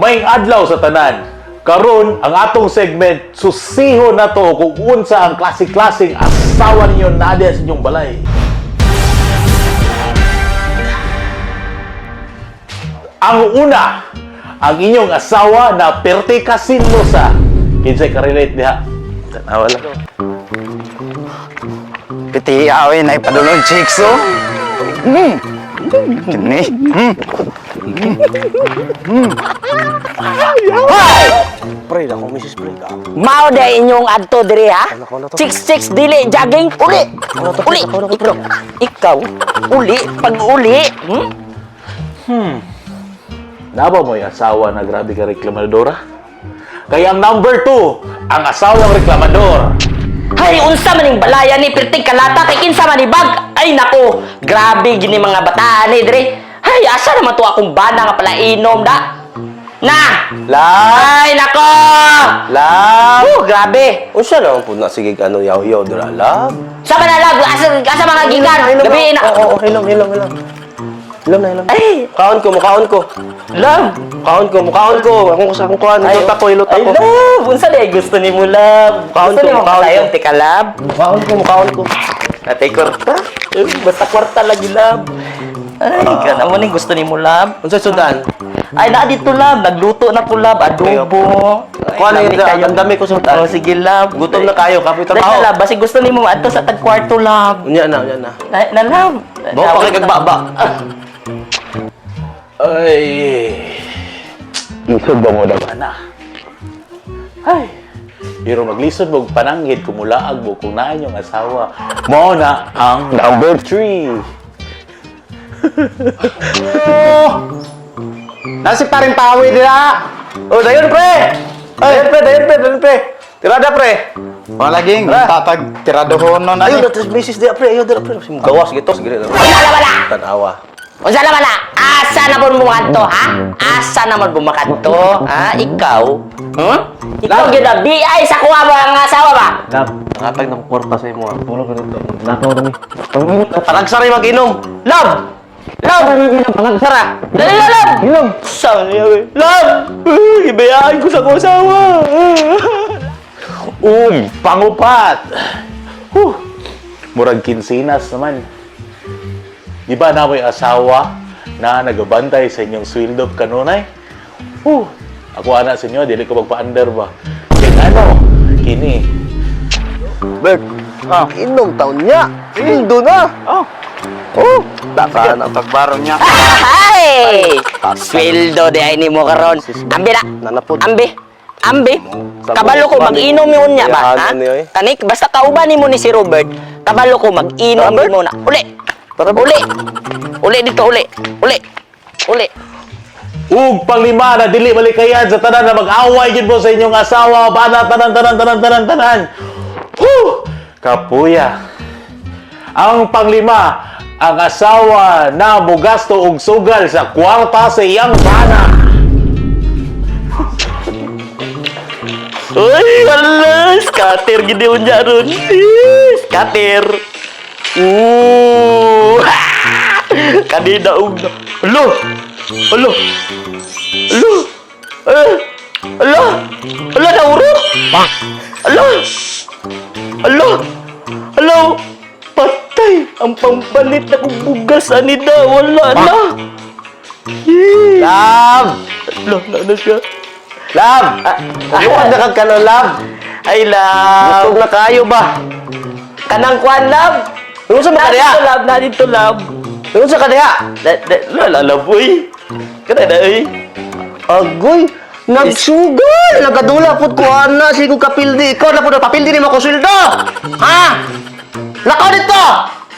Maing adlaw sa tanan. Karon ang atong segment susiho na to kung unsa ang klasik-klasik asawa ninyo nadia sa inyong balay. Ang una, ang inyong asawa na perti kasinlosa. Kinsay ka-relate diha? Tanawa lang. Piti awin ay padulong chicks, oh. Kini. Hoy! Pre, ako Mrs. Pre ka. Mao day inyong adto diri ha? Chicks dili jogging uli. Uli. Ikaw uli pag uli. Naba mo yung asawa na grabe ka reklamadora? Kaya ang number 2, ang asawang reklamador. Hay unsa man ning balaya ni perting kalata kay kinsa man ni bag. Ay nako, grabe gini mga bataan ni diri. Hay asa naman to akong bana nga pala inom da. Na! Ay nako! Love! Grabe. Unsa naman po na sige ano yaw-yaw dira, love? Sa manalab asa mga gigan. Gabi na. Oo, hilom. Hilom na. Ay, Kaon ko. love. Kaon ko. Akong sa akong kuan. Hilot ako. Ay, love! Unsa day gusto ni mo, love? Kaon Gusto ko, ni mo kaon tayo, ko. tika, love? Kaon ko. Natay kwarta? Basta kwarta lagi, love. Ay, kana mo ni gusto ni mo, love? Unsa sudan? Ay, na dito, love. Nagluto na ko, love. Adobo. Kuan Ay, ni ang dami ko sudan. Oh, sige, love. Gutom na kayo, kapoy Dahil trabaho. na, love. Basi gusto ni mo ato sa tagkwarto, love. Unya na. Na, love. Bawa pa kay kagbaba. Ay, lisod ba mo naman na? Ay, pero maglisod mo pananghid kumulaag mo kung naan yung asawa. Mo na ang number 3. Nasi paring pawi dira. Oh, dayon pre. Dayon pre. Tirada pre. Wala laging tatag tiradohon no na. Ayun, datos misis dia pre. Ayun dira pre. Gawas gitu sige. Tanawa. Unsa naman na? Asa na mo makanto, ha? Asa naman bumakanto, ha? Ikaw? Ikaw ginabi ay sa kuha mo ang asawa ba? Love, nakatag ng kwarta sa imo. Tulog ka dito. Nakaw dami. Panagsara mag-inom. Love! Love! Panagsara. Dali na, love! Inom. Saan niya, we? Love! Ibayaan ko sa kong asawa! Pangupat. Murag kinsinas naman. Di ba na mo'y asawa na nagabantay sa inyong sweldo kanunay? Ako anak sa inyo, dili ko magpa-under ba? Kaya ano, kini. Bert, inom taon niya. Sildo na. Taka ng pagbaron niya. Ay! Sweldo di ay ni mo karon. Ambi na! Nanapod. Ambi! Kabalo ko mag-inom yun niya ba? Ha? Yahanan niyo, eh. Tanik, basta kauban ni mo ni si Robert. Kabalo ko mag-inom Robert? mo na. Uli dito, uli. Ug panglima na dili malikayan sa tanan na mag-away gid mo sa inyong asawa, bana tanan. Kapuya. Ang panglima, ang asawa na mugasto og sugal sa kwarta sa iyang bana. Uy, wala! Scatter gini unya ron. Scatter. Kanina Alo! Nauro! Alo! Patay! Ang pambalit na kong bugas, anida! Wala na! Love! Ano siya? Love! Iwan na kag kano, love. Ay, love! Gutom na kayo ba? Kanang kwan, love! Ano sa makadaya? Nadito, love! Ano sa kadaya? Lalaboy! Kada na, eh! Agoy! Nagsugal! Nagadula po ko, ana. Sige ko kapildi. Ikaw na po na papildi ni mo ko sweldo! Ha? Lakaw dito!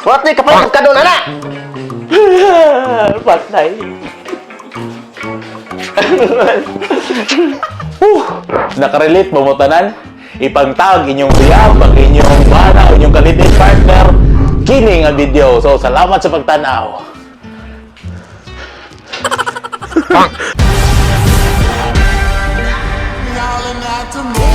What na kapalit ka doon, ana? Patay! Nakarelate mo mo tanan? Ipangtag inyong biyab, ang inyong bana, inyong kalidate partner. Kini nga video. So, salamat sa pagtanaw. Yelling at the moon.